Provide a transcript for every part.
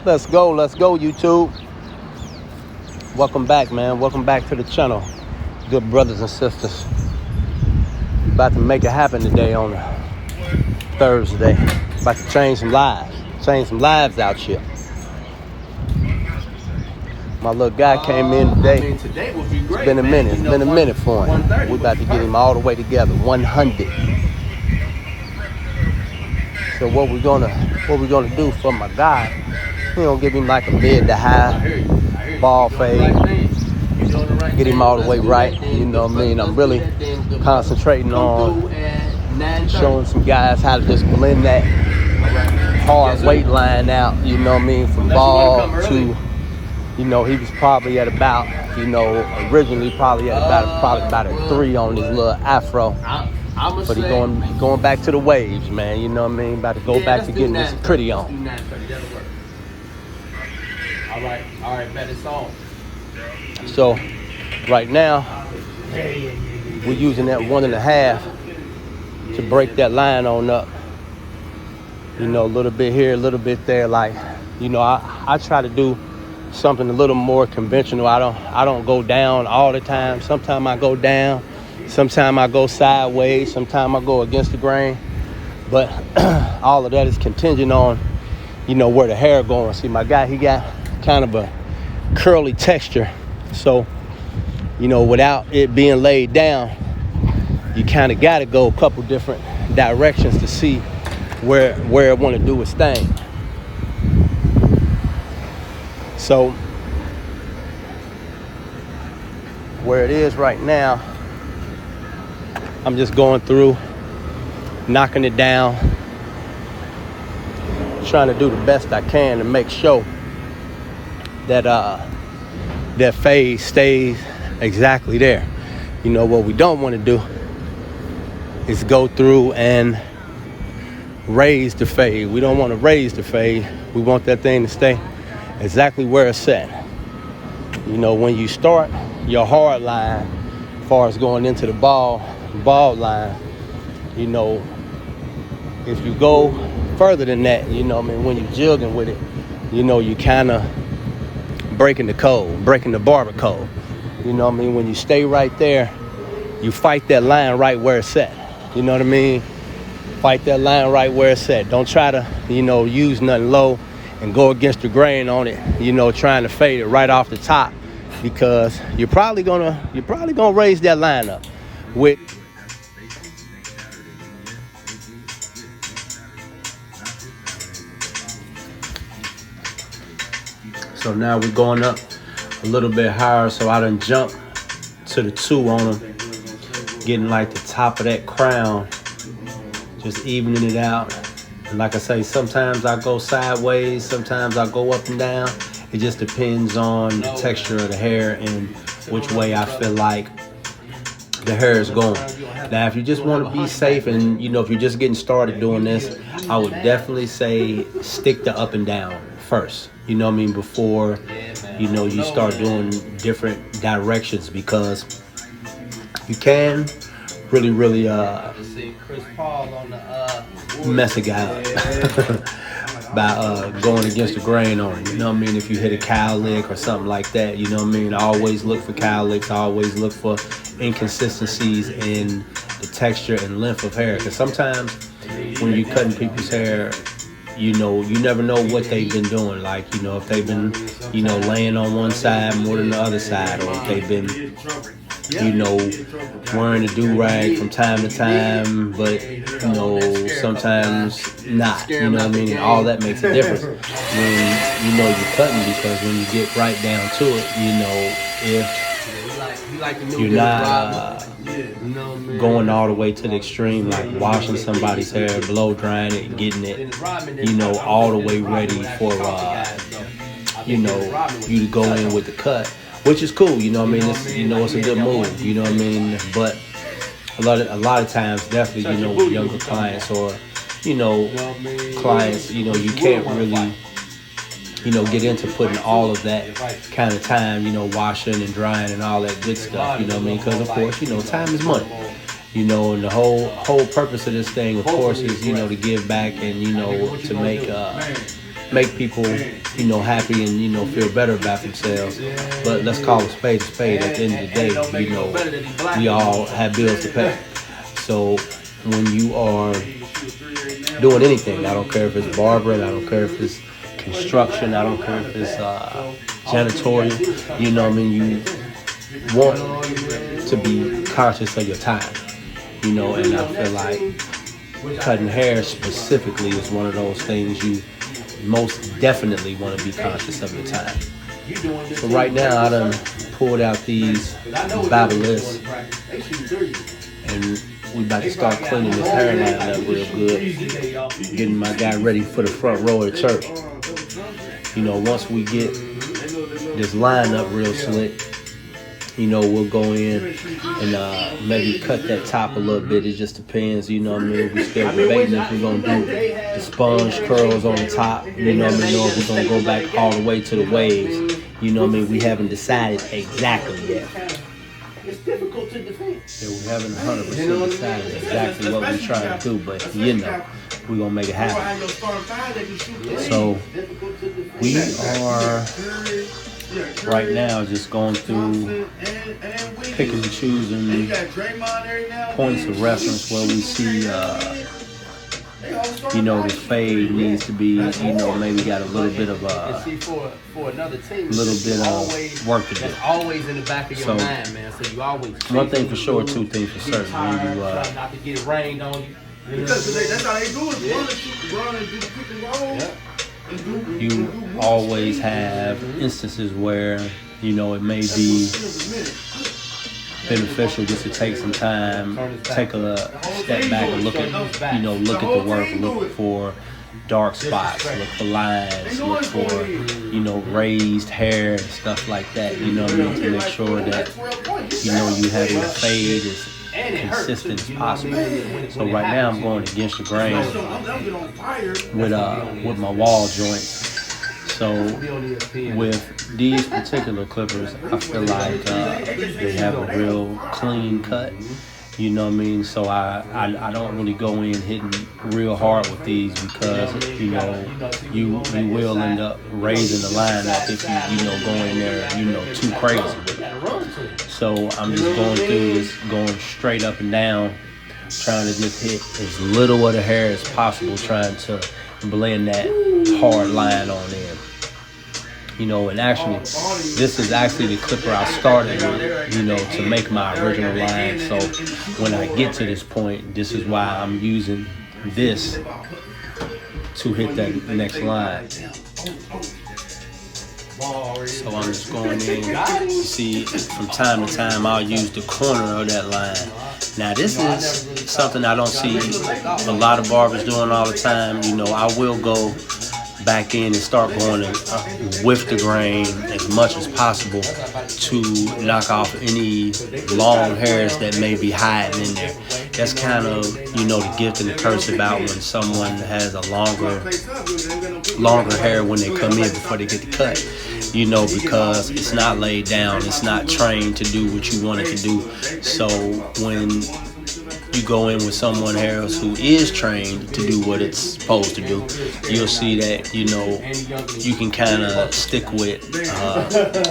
Let's go, YouTube. Welcome back, man. Welcome back to the channel. Good brothers and sisters. We're about to make it happen today on Thursday. About to change some lives. Change some lives out here. My little guy came in today. Today would be great. It's been a minute. It's been a minute for him. We're about to get him all the way together. 100. So what we're gonna do for my guy, we're gonna give him like a mid to high ball fade. Get him all the way right. You know what I mean? I'm really concentrating on showing some guys how to just blend that hard weight line out, you know what I mean, from ball to, you know, he was probably at about, you know, originally probably at about a 3 on his little afro. But he's going back to the waves, man. You know what I mean? About to go back to getting this pretty on. All right, bet it's on. So right now, we're using that 1.5 to break that line on up. You know, a little bit here, a little bit there. Like, you know, I try to do something a little more conventional. I don't go down all the time. Sometimes I go down. Sometimes I go sideways. Sometimes I go against the grain. But all of that is contingent on, you know, where the hair going. See, my guy, he got kind of a curly texture. So, you know, without it being laid down, you kind of got to go a couple different directions to see where it want to do its thing. So, where it is right now, I'm just going through, knocking it down, trying to do the best I can to make sure that that fade stays exactly there. You know, what we don't want to do is go through and raise the fade. We don't want to raise the fade. We want that thing to stay exactly where it's at. You know, when you start your hard line, as far as going into the ball line, you know, if you go further than that, you know, I mean, when you're jigging with it, you know, you kind of breaking the code, breaking the barber code. You know what I mean? When you stay right there, you fight that line right where it's at. You know what I mean? Fight that line right where it's at. Don't try to, you know, use nothing low and go against the grain on it, you know, trying to fade it right off the top, because you're probably gonna raise that line up with So now we're going up a little bit higher, so I done jump to the 2 on them, getting like the top of that crown, just evening it out. And like I say, sometimes I go sideways, sometimes I go up and down. It just depends on the texture of the hair and which way I feel like the hair is going. Now, if you just want to be safe and, you know, if you're just getting started doing this, I would definitely say stick to up and down first. You know what I mean? Before, you know, you start doing different directions, because you can really mess a guy up by going against the grain on it. You know what I mean? If you hit a cow lick or something like that, you know what I mean? I always look for cow licks. I always look for inconsistencies in the texture and length of hair, because sometimes when you're cutting people's hair, you know, you never know what they've been doing. Like, you know, if they've been, you know, laying on one side more than the other side, or if they've been, you know, wearing a do-rag from time to time, but, you know, sometimes not. You know what I mean? And all that makes a difference when, you know, you're cutting, because when you get right down to it, you know, if you're not going all the way to the extreme, like washing somebody's hair, blow drying it, getting it, you know, all the way ready for, you know, you to go in with the cut, which is cool. You know what I mean? It's, you know, it's a good move. You know what I mean? But a lot of times, definitely, you know, with younger clients or, you know, clients, you know, you can't really, you know, get into putting all of that kind of time, you know, washing and drying and all that good stuff, you know what I mean? Because, of course, you know, time is money. You know, and the whole purpose of this thing, of course, is, you know, to give back and, you know, to make, make people, happy and, feel better about themselves. But let's call a spade a spade. At the end of the day, we all have bills to pay. So when you are doing anything, I don't care if it's barbering, I don't care if it's construction, I don't care if it's janitorial, you want to be conscious of your time, and I feel like cutting hair specifically is one of those things you most definitely want to be conscious of your time. So right now I done pulled out these Babyliss, and we about to start cleaning this hairline up real good, getting my guy ready for the front row of the church. Once we get this line up real slick, we'll go in and maybe cut that top a little bit. It just depends, We still debating if we're going to do the sponge curls on the top, or if we're going to go back all the way to the waves. We haven't decided exactly yet. It's difficult to defend. Yeah, we haven't 100% decided exactly what we're trying to do, but we're going to make it happen. So we are right now just going through picking and choosing points of reference where we see the fade needs to be, maybe got a little bit of for another team, little bit of work to do. That's always in the back of your mind, man. So you always one thing for sure, two things for certain. Try not to get it rained on you. Because that's how they do it. Run and do the pick and roll. You always have instances where it may be beneficial just to take some time, take a step back and look at look at the work, look for dark spots, look for lines, look for raised hair and stuff like that, to make sure that you have your fade as consistent as possible. So right now I'm going against the grain with my wall joints. So with these particular clippers, I feel like they have a real clean cut. So I don't really go in hitting real hard with these because you will end up raising the line up if you go in there too crazy with it. So I'm just going through this, going straight up and down, trying to just hit as little of the hair as possible, trying to blend that hard line on in. And actually, this is actually the clipper I started with, to make my original line. So when I get to this point, this is why I'm using this to hit that next line. So I'm just going in, see, from time to time, I'll use the corner of that line. Now, this is something I don't see a lot of barbers doing all the time. I will go back in and start going with the grain as much as possible to knock off any long hairs that may be hiding in there. That's kind of, the gift and the curse about when someone has a longer hair when they come in before they get the cut. Because it's not laid down, it's not trained to do what you want it to do. So when you go in with someone else who is trained to do what it's supposed to do, you'll see that you can kind of stick with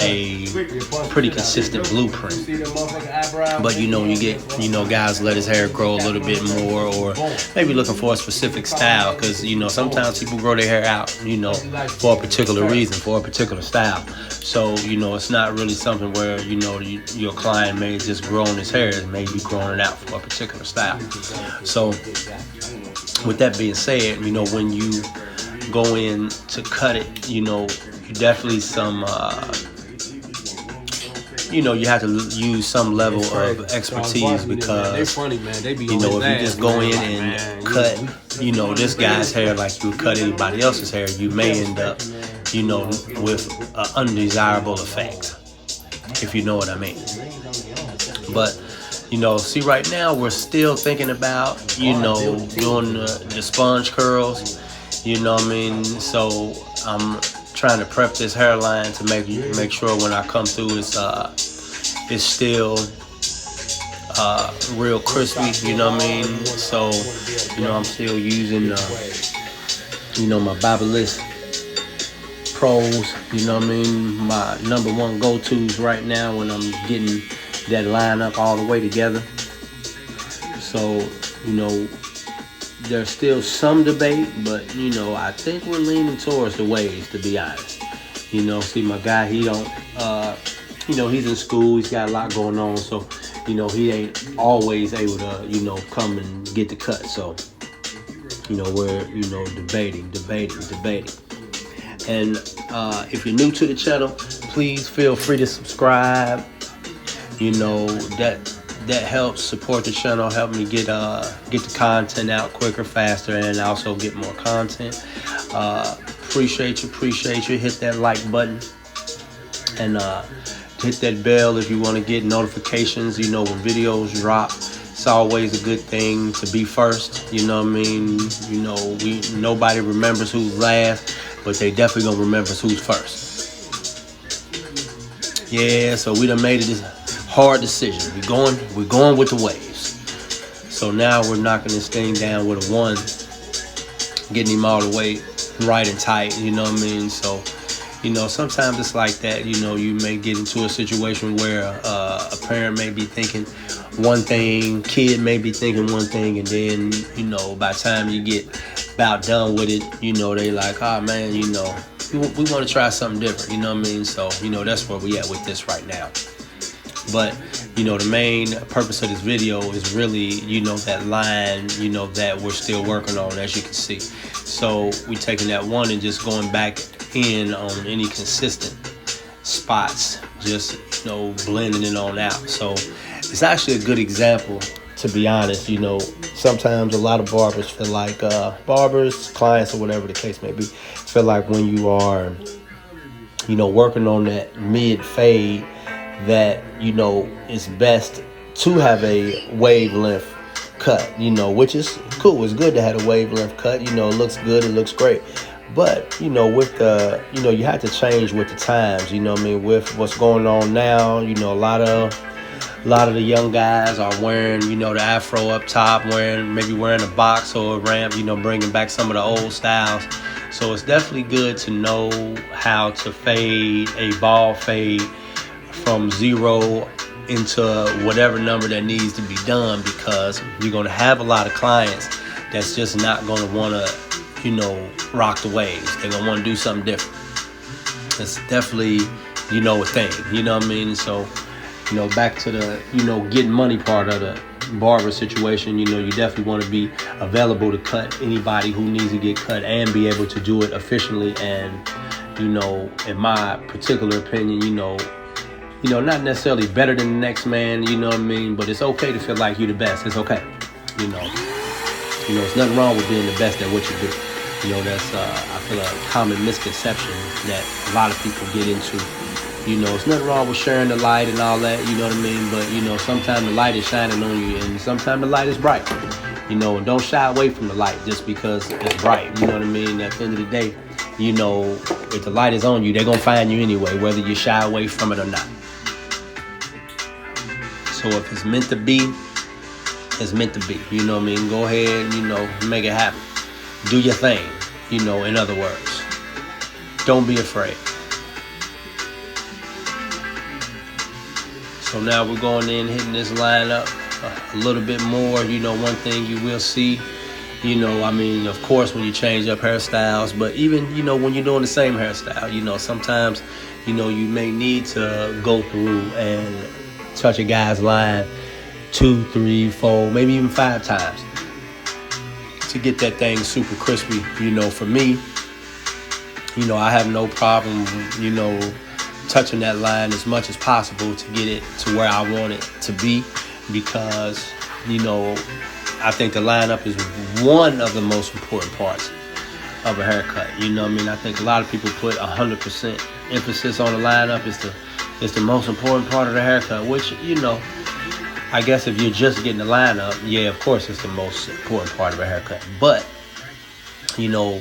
a pretty consistent blueprint. But you get guys let his hair grow a little bit more, or maybe looking for a specific style, because sometimes people grow their hair out for a particular reason, for a particular style. So it's not really something where your client may just grow on his hair, it may be growing it out for a particular style. So with that being said, when you go in to cut it, you definitely some you have to use some level of expertise, because if you just go in and cut this guy's hair like you would cut anybody else's hair, you may end up with an undesirable effect, if you know what I mean. But see, right now we're still thinking about doing the sponge curls, so I'm trying to prep this hairline to make sure when I come through it's still real crispy, so I'm still using my Babyliss Pros, you know what I mean? My number one go-tos right now when I'm getting that lineup all the way together. So, you know, there's still some debate, but, you know, I think we're leaning towards the Waves, to be honest. You know, see, my guy, he don't, you know, he's in school, he's got a lot going on, so, you know, he ain't always able to, you know, come and get the cut. So, you know, we're, you know, debating. And if you're new to the channel, please feel free to subscribe. You know, that helps support the channel, help me get the content out quicker, faster, and also get more content. Appreciate you. Hit that like button and hit that bell if you want to get notifications. You know, when videos drop, it's always a good thing to be first. You know what I mean? You know, nobody remembers who's last, but they definitely gonna remember who's first. Yeah, so we done made it this hard decision. We're going with the Waves. So now we're knocking this thing down with a 1, getting him all the way right and tight. You know what I mean? So, you know, sometimes it's like that. You know, you may get into a situation where a parent may be thinking one thing, kid may be thinking one thing, and then, you know, by the time you get about done with it, you know, they like, oh man, you know, we want to try something different. You know what I mean? So, you know, that's where we at with this right now. But, you know, the main purpose of this video is really, you know, that line, you know, that we're still working on, as you can see. So we taking that 1 and just going back in on any consistent spots, just, you know, blending it on out. So it's actually a good example, to be honest. You know, sometimes a lot of barbers feel like, clients, or whatever the case may be, feel like when you are, you know, working on that mid fade, that, you know, it's best to have a wavelength cut, you know, which is cool. It's good to have a wavelength cut. You know, it looks good, it looks great. But, you know, with the, you know, you have to change with the times, you know what I mean, with what's going on now. You know, a lot of the young guys are wearing, you know, the afro up top, maybe wearing a box or a ramp, you know, bringing back some of the old styles. So it's definitely good to know how to fade a ball fade from 0 into whatever number that needs to be done, because you're going to have a lot of clients that's just not going to want to, you know, rock the Waves. They're going to want to do something different. It's definitely, you know, a thing, you know what I mean? So, you know, back to the, you know, getting money part of the barber situation, you know, you definitely want to be available to cut anybody who needs to get cut and be able to do it efficiently. And, you know, in my particular opinion, you know, not necessarily better than the next man, you know what I mean? But it's okay to feel like you're the best. It's okay. You know, there's nothing wrong with being the best at what you do. You know, that's, I feel, a common misconception that a lot of people get into. You know, it's nothing wrong with sharing the light and all that, you know what I mean? But, you know, sometimes the light is shining on you, and sometimes the light is bright. You know, and don't shy away from the light just because it's bright. You know what I mean? At the end of the day, you know, if the light is on you, they're going to find you anyway, whether you shy away from it or not. So if it's meant to be, it's meant to be. You know what I mean? Go ahead and, you know, make it happen. Do your thing, you know, in other words. Don't be afraid. So now we're going in, hitting this line up a little bit more. You know, one thing you will see, you know, I mean, of course, when you change up hairstyles, but even, you know, when you're doing the same hairstyle, you know, sometimes, you know, you may need to go through and touch a guy's line 2, 3, 4, maybe even 5 times to get that thing super crispy. You know, for me, you know, I have no problem, you know, touching that line as much as possible to get it to where I want it to be, because, you know, I think the lineup is one of the most important parts of a haircut. You know what I mean? I think a lot of people put 100% emphasis on the lineup. It's the most important part of the haircut, which, you know, I guess if you're just getting the lineup, yeah, of course it's the most important part of a haircut. But, you know,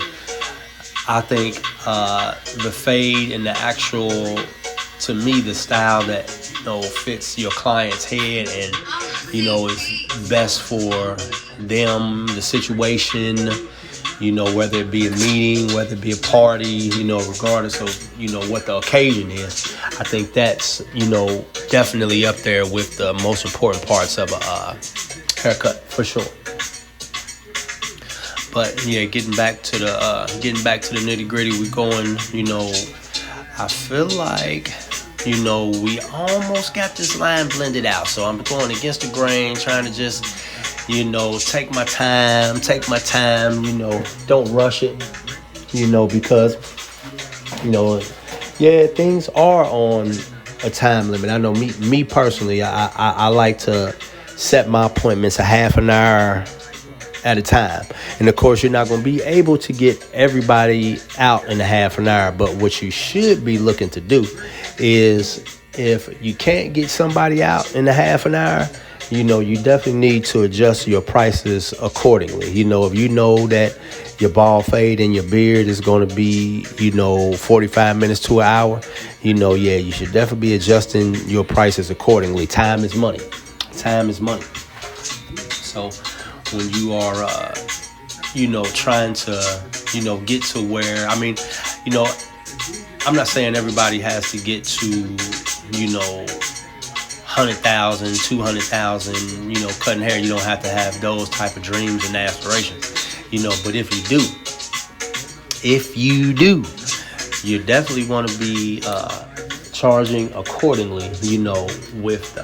I think the fade and the actual, to me, the style that, you know, fits your client's head and, you know, is best for them, the situation, you know, whether it be a meeting, whether it be a party, you know, regardless of, you know, what the occasion is. I think that's, you know, definitely up there with the most important parts of a haircut, for sure. But yeah, getting back to the nitty gritty, we're going, you know, I feel like, you know, we almost got this line blended out. So I'm going against the grain, trying to just, you know, take my time, you know, don't rush it, you know, because, you know, yeah, things are on a time limit. I know me personally, I like to set my appointments a half an hour at a time. And of course, you're not going to be able to get everybody out in a half an hour. But what you should be looking to do is, if you can't get somebody out in a half an hour, you know, you definitely need to adjust your prices accordingly. You know, if you know that your bald fade and your beard is going to be, you know, 45 minutes to an hour, you know, yeah, you should definitely be adjusting your prices accordingly. Time is money. Time is money. So when you are, you know, trying to, you know, get to where, I mean, you know, I'm not saying everybody has to get to, you know, 100,000, 200,000, you know, cutting hair. You don't have to have those type of dreams and aspirations, you know, but if you do, you definitely want to be charging accordingly, you know, with the,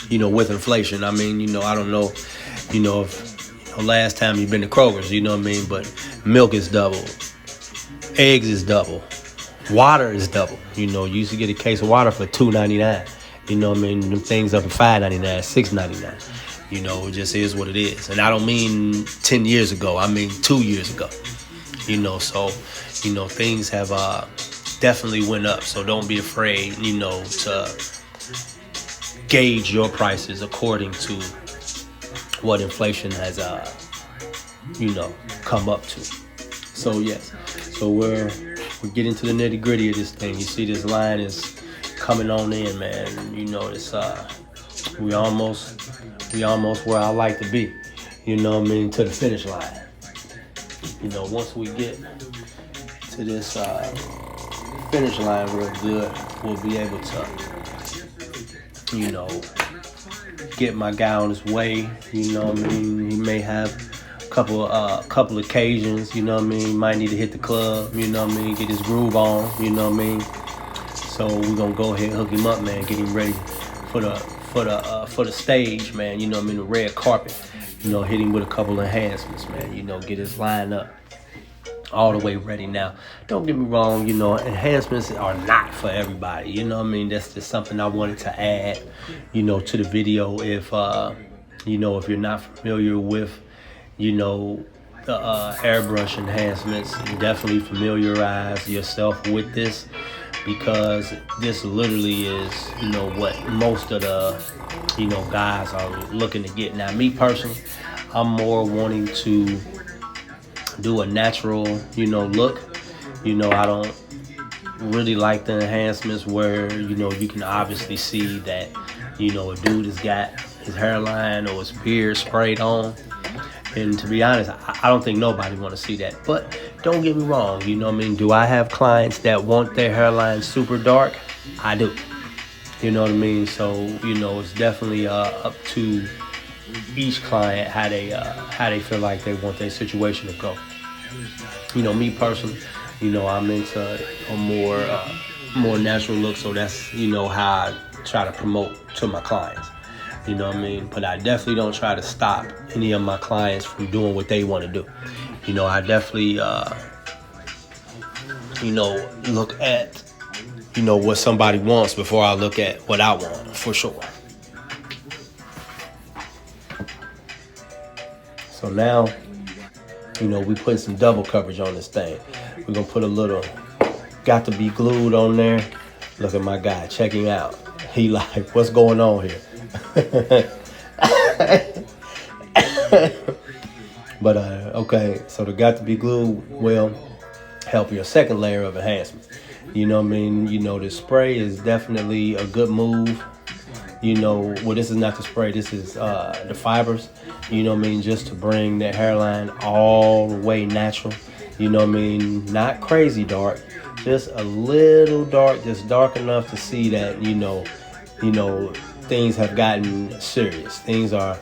you know, with inflation. I mean, you know, I don't know, you know, if, you know, last time you've been to Kroger's, you know what I mean, but milk is double, eggs is double, water is double. You know, you used to get a case of water for $2.99. You know what I mean? Them things up at $5.99, $6.99. You know, it just is what it is. And I don't mean 10 years ago. I mean 2 years ago. You know, so, you know, things have definitely went up. So don't be afraid, you know, to gauge your prices according to what inflation has, you know, come up to. So, yes. So we're getting to the nitty gritty of this thing. You see, this line is coming on in, man. You know, it's we almost where I like to be. You know what I mean? To the finish line. You know, once we get to this finish line real good, we'll be able to, you know, get my guy on his way. You know what I mean? He may have couple occasions, you know what I mean, might need to hit the club, you know what I mean, get his groove on, you know what I mean. So we're gonna go ahead and hook him up, man, get him ready for the stage, man, you know what I mean, the red carpet, you know, hit him with a couple enhancements, man, you know, get his line up all the way ready. Now, don't get me wrong, you know, enhancements are not for everybody, you know what I mean. That's just something I wanted to add, you know, to the video. If you know, if you're not familiar with, you know, the airbrush enhancements, definitely familiarize yourself with this, because this literally is, you know, what most of the, you know, guys are looking to get. Now, me personally, I'm more wanting to do a natural, you know, look. You know, I don't really like the enhancements where, you know, you can obviously see that, you know, a dude has got his hairline or his beard sprayed on. And to be honest, I don't think nobody want to see that. But don't get me wrong, you know what I mean? Do I have clients that want their hairline super dark? I do. You know what I mean? So, you know, it's definitely up to each client how they feel like they want their situation to go. You know, me personally, you know, I'm into a more natural look. So that's, you know, how I try to promote to my clients. You know what I mean? But I definitely don't try to stop any of my clients from doing what they want to do. You know, I definitely, you know, look at, you know, what somebody wants before I look at what I want, for sure. So now, you know, we putting some double coverage on this thing. We're going to put a little got to be glued on there. Look at my guy. Check him out. He like, what's going on here? But okay, so the got to be glued will help your second layer of enhancement. You know what I mean? You know, the spray is definitely a good move. you know, well, this is not the spray, this is the fibers, you know what I mean, just to bring that hairline all the way natural, you know what I mean, not crazy dark, just a little dark, just dark enough to see that, you know, things have gotten serious. Things are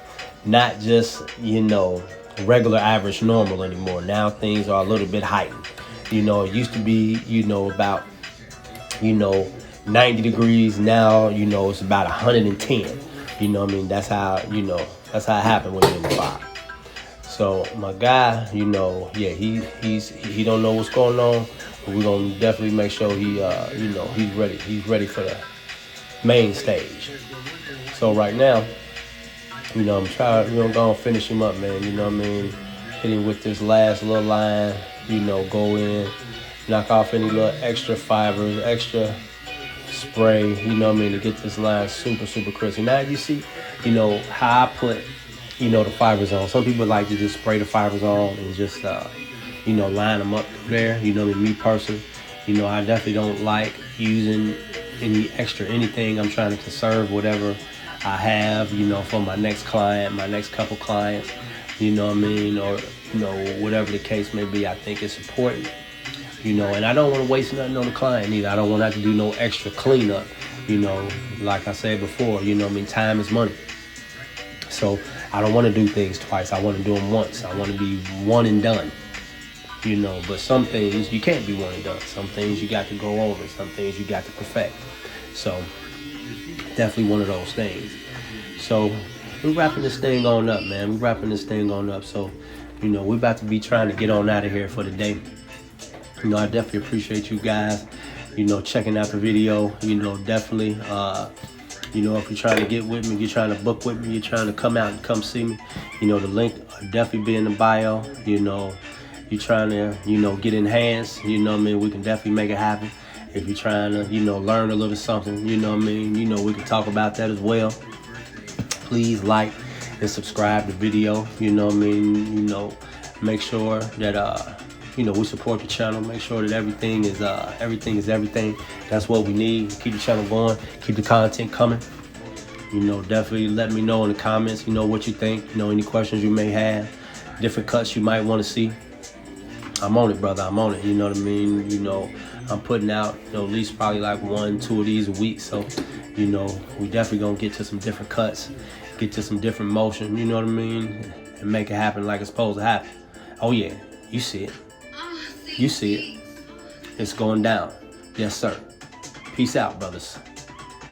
not just, you know, regular, average, normal anymore. Now things are a little bit heightened. You know, it used to be, you know, about, you know, 90 degrees. Now, you know, it's about 110. You know what I mean? That's how, you know, that's how it happened when you're in the fire. So my guy, you know, yeah, he don't know what's going on, but we're gonna definitely make sure he, you know, he's ready for the main stage. So right now, you know, we're gonna go and finish him up, man. You know what I mean? Hit him with this last little line, you know, go in, knock off any little extra fibers, extra spray, you know what I mean, to get this line super, super crispy. Now you see, you know, how I put, you know, the fibers on. Some people like to just spray the fibers on and just, you know, line them up there. You know, me personally, you know, I definitely don't like using any extra anything. I'm trying to conserve whatever I have, you know, for my next client, my next couple clients, you know what I mean, or, you know, whatever the case may be. I think it's important, you know, and I don't want to waste nothing on the client either. I don't want to have to do no extra cleanup, you know, like I said before, you know what I mean, time is money. So I don't want to do things twice. I want to do them once. I want to be one and done, you know, but some things you can't be one and done. Some things you got to go over. Some things you got to perfect. So definitely one of those things. So we're wrapping this thing on up, man. We're wrapping this thing on up. So, you know, we're about to be trying to get on out of here for the day. You know, I definitely appreciate you guys, you know, checking out the video. You know, definitely, you know, if you're trying to get with me, you're trying to book with me, you're trying to come out and come see me, you know, the link will definitely be in the bio. You know, you're trying to, you know, get enhanced, you know what I mean, we can definitely make it happen. If you're trying to, you know, learn a little something, you know what I mean, you know, we can talk about that as well. Please like and subscribe to the video, you know what I mean, you know, make sure that, you know, we support the channel, make sure that everything is everything. That's what we need. Keep the channel going, keep the content coming. You know, definitely let me know in the comments, you know, what you think, you know, any questions you may have, different cuts you might want to see. I'm on it, brother, I'm on it, you know what I mean, you know, I'm putting out, you know, at least probably like 1-2 of these a week. So, you know, we definitely gonna get to some different cuts, get to some different motion, you know what I mean, and make it happen like it's supposed to happen. Oh yeah, you see it. You see it. It's going down. Yes, sir. Peace out, brothers.